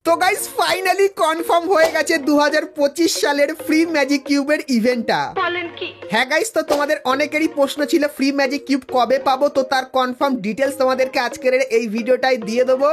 তো guys finally confirm হয়ে গেছে 2025 সালের ফ্রি ম্যাজিক কিউবের ইভেন্টটা। বলেন কি? হ্যাঁ গাইস, তো তোমাদের অনেকেরই প্রশ্ন ছিল ফ্রি ম্যাজিক কিউব কবে পাবো, তো তার কনফার্ম ডিটেলস তোমাদেরকে আজকের এই ভিডিওটাই দিয়ে দেবো।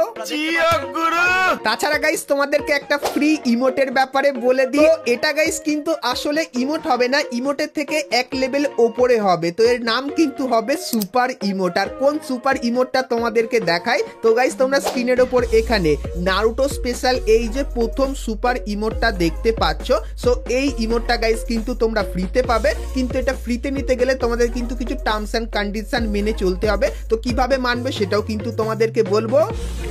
তাছাড়া গাইস তোমাদেরকে একটা ফ্রি ইমোটের ব্যাপারে বলে দিই। এটা গাইস কিন্তু আসলে ইমোট হবে না, ইমোটের থেকে এক লেভেল ওপরে হবে। তো এর নাম কিন্তু হবে সুপার ইমোট। আর কোন সুপার ইমোটটা তোমাদেরকে দেখাই, তো গাইস তোমরা স্ক্রিনের ওপর এখানে নারুটো স্পেশাল এই যে প্রথম সুপার ইমোটটা দেখতে পাচ্ছ। সো এই ইমোটটা গাইস কিন্তু তোমরা ফ্রিতে পাবে, কিন্তু এটা ফ্রিতে নিতে গেলে তোমাদের কিন্তু কিছু টার্মস এন্ড কন্ডিশন মেনে চলতে হবে। তো কিভাবে মানবে সেটাও কিন্তু তোমাদেরকে বলবো,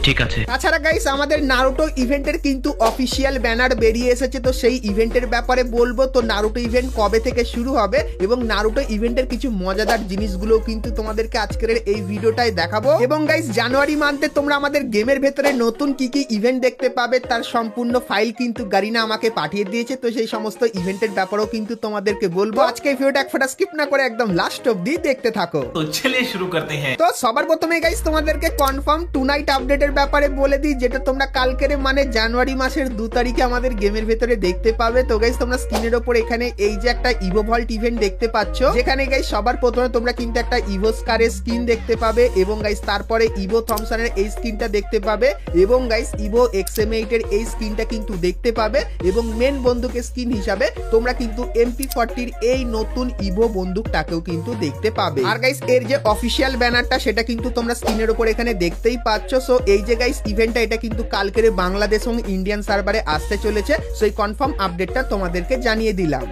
ঠিক আছে? তাছাড়া গাইস আমাদের নারুটো ইভেন্টের কিন্তু অফিসিয়াল ব্যানার বেরিয়ে এসেছে, তো সেই ইভেন্টের ব্যাপারে বলবো। তো নারুটো ইভেন্ট কবে থেকে শুরু হবে এবং নারুটো ইভেন্টের কিছু মজাদার জিনিসগুলো কিন্তু তোমাদেরকে আজকের এই ভিডিওটায় দেখাবো। এবং গাইস জানুয়ারি মান্থে তোমরা আমাদের গেমের ভেতরে নতুন কি কি ইভেন্ট দেখতে পাবে তার সম্পূর্ণ ফাইল কিন্তু গারিনা আমাকে পাঠিয়ে দিয়েছে। তো সেই সমস্ত ইভেন্টের ব্যাপারেও কিন্তু তোমাদেরকে বলবো। আজকে এই ভিডিওটা এক ফোঁটা স্কিপ না করে একদম লাস্ট অবধি দেখতে থাকো। তো চলিয়ে শুরু করতে হ্যাঁ। তো সবার প্রথমে গাইস তোমাদেরকে কনফার্ম টু নাইট আপডেটের ব্যাপারে বলে দিই, যেটা তোমরা কালকের মানে জানুয়ারি মাসের 2 তারিখে আমাদের গেমের ভেতরে দেখতে পাবে। তো গাইস তোমরা স্ক্রিনের উপর এখানে এই যে একটা ইভো ভল্ট ইভেন্ট দেখতে পাচ্ছ, যেখানে গাইস সবার প্রথমে তোমরা কিন্তু একটা ইভো স্কারের স্কিন দেখতে পাবে এবং গাইস তারপরে ইভো থমসনের এই স্কিনটা দেখতে পাবে এবং গাইস ইভো XM8 এর এই স্কিনটা কিন্তু দেখতে পাবে এবং মেন বন্দুকের স্কিন হিসাবে তোমরা কিন্তু MP40 এর এই নতুন ইভো বন্দুকটাকেও কিন্তু দেখতে পাবে। আর গাইস এর যে অফিসিয়াল ব্যানারটা সেটা কিন্তু তোমরা স্ক্রিনের উপর এখানে দেখতেই পাচ্ছ। সো এই যে গাইস ইভেন্টটা এটা কিন্তু কালকের বাংলাদেশ এবং ইন্ডিয়ান সার্ভারে আসতে চলেছে। সো এই কনফার্ম আপডেটটা তোমাদেরকে জানিয়ে দিলাম।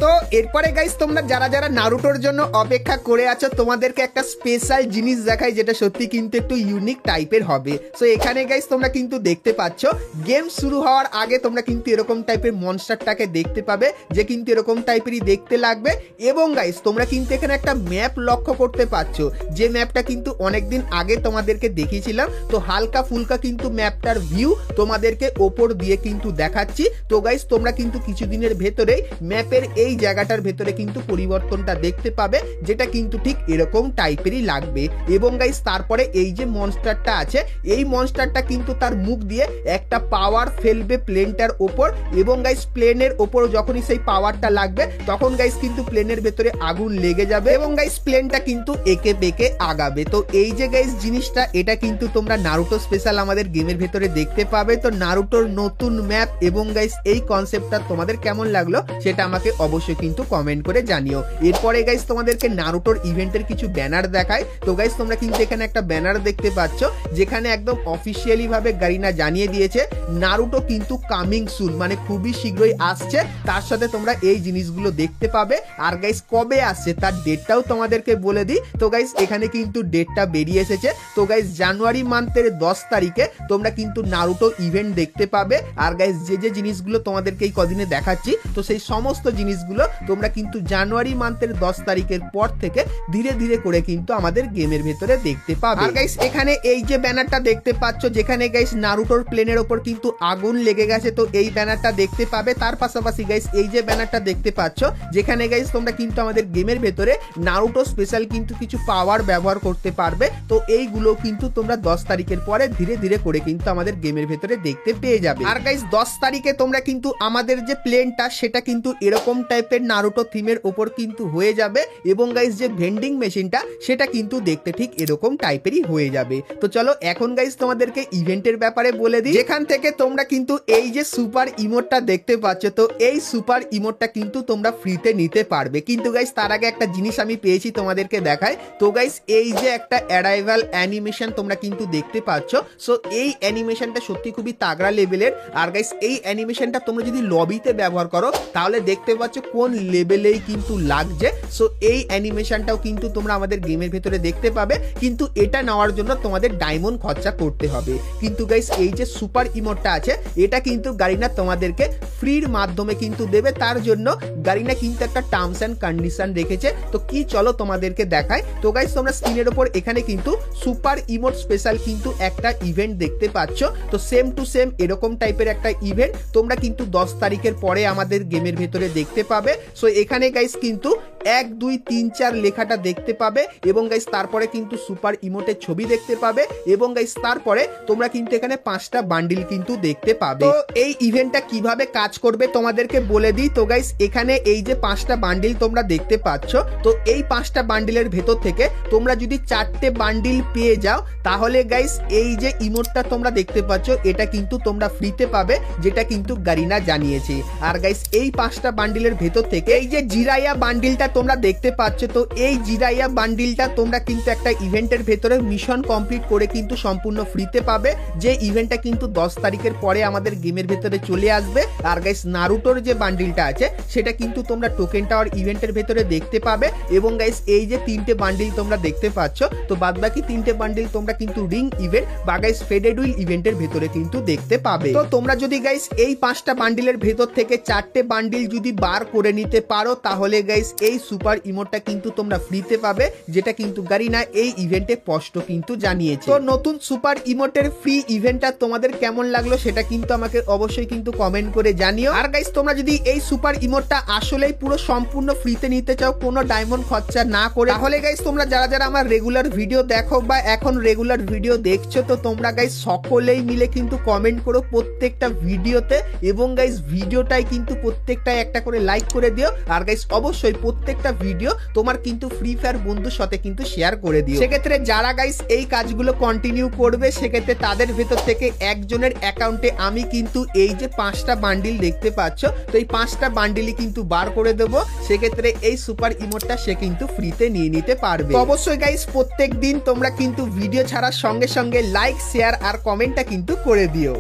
তো এরপরে গাইস তোমরা যারা যারা নারুটোর জন্য অপেক্ষা করে আছো, তোমাদেরকে একটা স্পেশাল জিনিস দেখাই যেটা সত্যি কিন্তু একটু ইউনিক টাইপের হবে। সো এখানে গাইস তোমরা কিন্তু দেখতে পাচ্ছ গেম শুরু হওয়ার আগে তোমরা কিন্তু এরকম টাইপের মনস্টারটাকে দেখতে পাবে, যে কিন্তু এরকম টাইপেরই দেখতে লাগবে। এবং গাইস তোমরা কিন্তু এখানে একটা ম্যাপ লক্ষ্য করতে পারছো, যে ম্যাপটা কিন্তু অনেকদিন আগে তোমাদেরকে দেখিয়েছিলাম। তো হালকা ফুলকা কিন্তু ম্যাপটার ভিউ তোমাদেরকে ওপর দিয়ে কিন্তু দেখাচ্ছি। তো গাইস তোমরা কিন্তু কিছুদিনের ভেতরেই ম্যাপের এই জায়গাটার ভেতরে কিন্তু পরিবর্তনটা দেখতে পাবে, যেটা কিন্তু ঠিক এরকম টাইপেরই লাগবে। এবং গাইস তারপরে এই যে মনস্টারটা আছে, এই মনস্টারটা কিন্তু তার মুখ দিয়ে একটা পাওয়ার ফেলবে প্লেনটার ওপর এবং গাইস প্লেনের ওপর যখনই সেই পাওয়ারটা লাগবে তখন গাইস কিন্তু প্লেনের ভেতরে আগুন লেগে যাবে এবং গাইস প্লেনটা কিন্তু একে বেঁকে আগাবে। তো এই যে গাইস জিনিসটা এটা কিন্তু তোমরা নারুটো স্পেশাল আমাদের গেমের ভেতরে দেখতে পাবে। তো নারুটোর নতুন ম্যাপ এবং গাইস এই কনসেপ্টটা তোমাদের কেমন লাগলো সেটা আমাকে অবশ্যই কিন্তু কমেন্ট করে জানিও। এরপরে গাইস তোমাদেরকে নারুটোর ইভেন্টের কিছু ব্যানার দেখায়। তো গাইস তোমরা কিন্তু এখানে একটা ব্যানার দেখতে পাচ্ছ, যেখানে একদম অফিসিয়ালি ভাবে গারিনা জানিয়ে দিয়েছে নারুটো কিন্তু কামিং সুন, মানে খুবই শীঘ্রই আসছে। তার সাথে তোমরা এই জিনিসগুলো দেখতে পাবে। আর গাইস কবে আসছে তার ডেটটাও তোমাদেরকে বলে দিই। তো গাইস এখানে কিন্তু ডেটটা বেরিয়ে এসেছে। তো গাইস জানুয়ারি মান্থের 10 তারিখে তোমরা কিন্তু নারুটো ইভেন্ট দেখতে পাবে। আর গাইস যে যে জিনিসগুলো তোমাদেরকে এই কদিনে দেখাচ্ছি, তো সেই সমস্ত জিনিসগুলো তোমরা কিন্তু জানুয়ারি মান্থের 10 তারিখের পর থেকে ধীরে ধীরে করে কিন্তু আমাদের গেমের ভেতরে দেখতে পাবে। আর গাইস এখানে এই যে ব্যানারটা দেখতে পাচ্ছ, যেখানে গাইস নারুটোর প্লেনের ওপর কিন্তু আগুন লেগে গেছে, তো এই ব্যানারটা দেখতে পাবে। তার পাশাপাশি গাইস এই যে ব্যানারটা দেখতে পাচ্ছ, যেখানে গাইস তোমরা কিন্তু আমাদের গেমের ভেতরে নারুটো স্পেশাল কিন্তু কিছু পাওয়ার ব্যবহার করতে পারবে। তো এইগুলো কিন্তু তোমরা 10 তারিখের পরে ধীরে ধীরে করে কিন্তু আমাদের গেমের ভেতরে দেখতে পেয়ে যাবে। আর গাইস 10 তারিখে তোমরা কিন্তু আমাদের যে প্লেনটা সেটা কিন্তু এরকম টাইপের নারুটো থিমের উপর কিন্তু হয়ে যাবে এবং গাইস যে ভেন্ডিং মেশিনটা সেটা কিন্তু দেখতে ঠিক এরকম টাইপেরই হয়ে যাবে। তো চলো এখন গাইস তোমাদেরকে ইভেন্টের ব্যাপারে বলে দিই, যেখান থেকে তোমরা কিন্তু এই যে সুপার ইমোটটা দেখতে পাচ্ছ, তো এই সুপার ইমোটটা কিন্তু তোমরা ফ্রিতে নিতে পারবে। কিন্তু গাইস তার আগে একটা জিনিস আমি পেয়েছি তোমাদেরকে দেখাই। তো গাইস এই যে একটা অ্যারাইভাল অ্যানিমেশন তোমরা কিন্তু দেখতে পাচ্ছ। সো এই অ্যানিমেশনটা সত্যি খুবই তাগড়া লেভেলের। আর গাইস এই অ্যানিমেশনটা তোমরা যদি লবিতে ব্যবহার করো তাহলে দেখতে পাচ্ছ কোন লেভেলেই কিন্তু লাগছে। সো এই অ্যানিমেশনটাও কিন্তু তোমরা আমাদের গেমের ভেতরে দেখতে পাবে, কিন্তু এটা নেওয়ার জন্য তোমাদের ডায়মন্ড খরচা করতে হবে। কিন্তু গাইস এই যে সুপার ইমোটটা আছে এটা কিন্তু গারিনা তোমাদেরকে ফ্রির মাধ্যমে কিন্তু দেবে। তার জন্য গারিনা কিন্তু একটা টার্মস এন্ড কন্ডিশন রেখেছে। তো কি চলো তোমাদেরকে দেখায়। তো গাইস তোমরা স্ক্রিনের উপর এখানে কিন্তু সুপার ইমোট স্পেশাল কিন্তু একটা ইভেন্ট দেখতে পাচ্ছ। তো সেম টু সেম এরকম টাইপের একটা ইভেন্ট তোমরা কিন্তু 10 তারিখের পরে আমাদের গেমের ভেতরে দেখতে পাবে। সো এখানে গাইস কিন্তু 1 2 3 4 লেখাটা দেখতে পাবে এবং গাইস তারপরে কিন্তু সুপার ইমোটের ছবি দেখতে পাবে এবং গাইস তারপরে তোমরা কিন্তু এখানে 5টা বান্ডিল কিন্তু দেখতে পাবে। তো এই ইভেন্টটা কিভাবে কাজ করবে তোমাদেরকে বলে দিই। তো গাইস এখানে এই যে 5টা বান্ডিল তোমরা দেখতে পাচ্ছ, তো এই 5টা বান্ডিলের ভেতর থেকে তোমরা যদি 4টে বান্ডিল পেয়ে যাও তাহলে গাইস এই যে ইমোটটা তোমরা দেখতে পাচ্ছ এটা কিন্তু তোমরা ফ্রিতে পাবে, যেটা কিন্তু গারিনা জানিয়েছে। আর গাইস এই 5টা বান্ডিলের ভেতর থেকে এই যে জিরাইয়া বান্ডিলটা তোমরা দেখতে পাচ্ছ, তো এই জিরাইয়া বান্ডিলটা তোমরা কিন্তু একটা ইভেন্টের ভেতরে মিশন কমপ্লিট করে কিন্তু সম্পূর্ণ ফ্রিতে পাবে, যে ইভেন্টটা কিন্তু 10 তারিখের পরে আমাদের গেমের ভেতরে চলে আসবে। আর গাইস নারুটোর যে বান্ডিলটা আছে সেটা কিন্তু তোমরা টোকেন টাওয়ার ইভেন্টের ভেতরে দেখতে পাবে এবং গাইস এই যে 3টে বান্ডিল তোমরা দেখতে পাচ্ছ, তো বাদবাকি 3টে বান্ডিল তোমরা কিন্তু রিং ইভেন্ট বা গাইস ফেডেড হুইল ইভেন্টের ভেতরে কিন্তু দেখতে পাবে। তো তোমরা যদি গাইস এই 5টা বান্ডিলের ভেতর থেকে 4টে বান্ডিল যদি বার করে নিতে পারো তাহলে গাইস এই সুপার ইমোটটা কিন্তু তোমরা ফ্রিতে পাবে, যেটা কিন্তু গারিনা এই ইভেন্টে স্পষ্ট কিন্তু জানিয়েছে। তো নতুন সুপার ইমোটের ফ্রি ইভেন্টটা তোমাদের কেমন লাগলো সেটা কিন্তু আমাকে অবশ্যই কিন্তু কমেন্ট করে জানিও। আর গাইস তোমরা যদি এই সুপার ইমোটটা আসলেই পুরো সম্পূর্ণ ফ্রিতে নিতে চাও কোনো ডায়মন্ড খরচা না করে, তাহলে গাইস তোমরা যারা যারা আমার রেগুলার ভিডিও দেখো বা এখন রেগুলার ভিডিও দেখছো, তো তোমরা গাইস সকলেই মিলে কিন্তু কমেন্ট করো প্রত্যেকটা ভিডিওতে এবং গাইস ভিডিওটাই কিন্তু প্রত্যেকটাই একটা করে লাইক করে দিও। আর গাইস অবশ্যই প্রত্যেকটা ভিডিও তোমার কিন্তু ফ্রি ফায়ার বন্ধুর সাথে কিন্তু শেয়ার করে দিও। সেক্ষেত্রে যারা গাইস এই কাজগুলো কন্টিনিউ করবে সেক্ষেত্রে তাদের ভেতর থেকে একজনের অ্যাকাউন্টে আমি কিন্তু এই যে 5টা বান্ডিল দেখতে পাচ্ছ, তো এই 5টা বান্ডিলই কিন্তু বার করে দেবো। সেক্ষেত্রে এই সুপার ইমোটটা সে কিন্তু ফ্রিতে নিয়ে নিতে পারবে। তো অবশ্যই গাইস প্রত্যেক দিন তোমরা কিন্তু ভিডিও ছাড়ার সঙ্গে সঙ্গে লাইক শেয়ার আর কমেন্টটা কিন্তু করে দিও।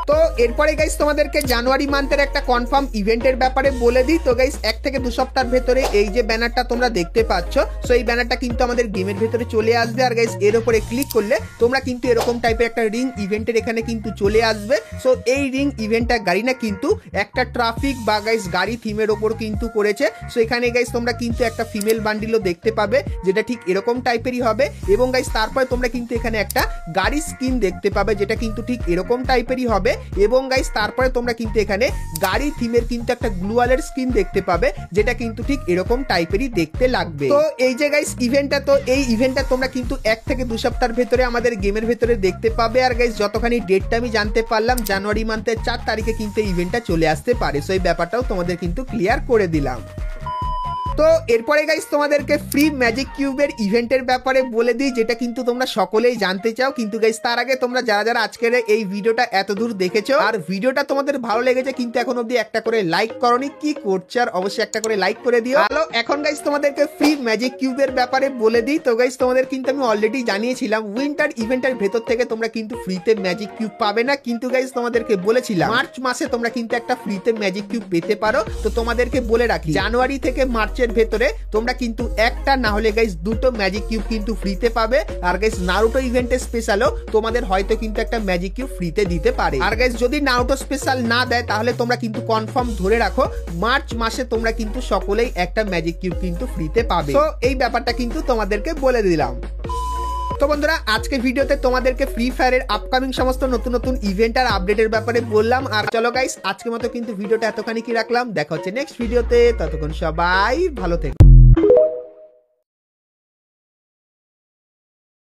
তো এরপরে গাইস তোমাদেরকে জানুয়ারি মান্থের একটা কনফার্ম ইভেন্টের ব্যাপারে বলে দিই। তো গাইস 1 থেকে 2 সপ্তাহের ভেতরে এই যে ব্যানারটা তোমরা দেখতে পাচ্ছ, সো এই ব্যানারটা কিন্তু আমাদের গেমের ভেতরে চলে আসবে। আর গাইস এর উপরে ক্লিক করলে তোমরা কিন্তু এরকম টাইপের একটা রিং ইভেন্টের এখানে কিন্তু চলে আসবে। সো এই রিং ইভেন্টটা গারিনা কিন্তু একটা ট্রাফিক বা গাইস গাড়ি থিমের ওপর কিন্তু করেছে। সো এখানে গাইস তোমরা কিন্তু একটা ফিমেল বান্ডিলও দেখতে পাবে, যেটা ঠিক এরকম টাইপেরই হবে এবং গাইস তারপরে তোমরা কিন্তু এখানে একটা গাড়ি স্কিন দেখতে পাবে, যেটা কিন্তু ঠিক এরকম টাইপেরই হবে এবং গাইস তারপরে তোমরা কিন্তু এখানে গাড়ি থিমের কিন্তু একটা গ্লুয়ালের স্কিন দেখতে পাবে, যেটা কিন্তু ঠিক এরকম টাইপেরই দেখতে লাগবে। তো এই যে গাইস ইভেন্টটা, তো এই ইভেন্টটা তোমরা কিন্তু 1 থেকে 2 সপ্তাহের ভেতরে আমাদের গেমের ভেতরে দেখতে পাবে। আর গাইস যতখানি ডেটটা আমি জানতে পারলাম জানুয়ারি মান্থের 4 তারিখে কিন্তু ইভেন্টটা চলে আসতে পারে। সো এই ব্যাপারটাও তোমাদের কিন্তু ক্লিয়ার করে দিলাম। তো এরপরে গাইস তোমাদেরকে ফ্রি ম্যাজিক কিউবের ইভেন্টের ব্যাপারে বলে দিই, যেটা কিন্তু তোমরা সকলেই জানতে চাও। কিন্তু গাইস তার আগে তোমরা যারা যারা আজকের এই ভিডিওটা এত দূর দেখেছো আর ভিডিওটা তোমাদের ভালো লেগেছে কিন্তু এখন অবধি একটা করে লাইক করোনি, কি করছো? আর অবশ্যই একটা করে লাইক করে দিও। হ্যালো, এখন গাইস তোমাদেরকে ফ্রি ম্যাজিক কিউবের ব্যাপারে বলে দিই। তো গাইস তোমাদের কিন্তু আমি অলরেডি জানিয়েছিলাম উইন্টার ইভেন্টের ভেতর থেকে তোমরা কিন্তু ফ্রিতে ম্যাজিক কিউব পাবে না, কিন্তু গাইস তোমাদেরকে বলেছিলাম মার্চ মাসে তোমরা কিন্তু একটা ফ্রিতে ম্যাজিক কিউব পেতে পারো। তো তোমাদেরকে বলে রাখি জানুয়ারি থেকে মার্চের ভেতরে তোমরা কিন্তু একটা না হলে গাইস 2টো ম্যাজিক কিউব কিন্তু ফ্রিতে পাবে। আর গাইস নারুটো ইভেন্টের স্পেশালও তোমাদের হয়তো কিন্তু একটা ম্যাজিক কিউব ফ্রিতে দিতে পারে। আর গাইস যদি নারুটো স্পেশাল না দেয় তাহলে তোমরা কিন্তু কনফার্ম ধরে রাখো মার্চ মাসে তোমরা কিন্তু সকলেই একটা ম্যাজিক কিউব কিন্তু ফ্রিতে পাবে। তো এই ব্যাপারটা কিন্তু তোমাদেরকে বলে দিলাম। তো বন্ধুরা আজকে ভিডিওতে তোমাদেরকে ফ্রি ফায়ারের আপকামিং সমস্ত নতুন নতুন ইভেন্ট আর আপডেটের ব্যাপারে বললাম। আর চলো গাইস আজকের মতো কিন্তু ভিডিওটা এতখানি কি রাখলাম, দেখা হচ্ছে নেক্সট ভিডিওতে। ততক্ষণ সবাই ভালো থেকো।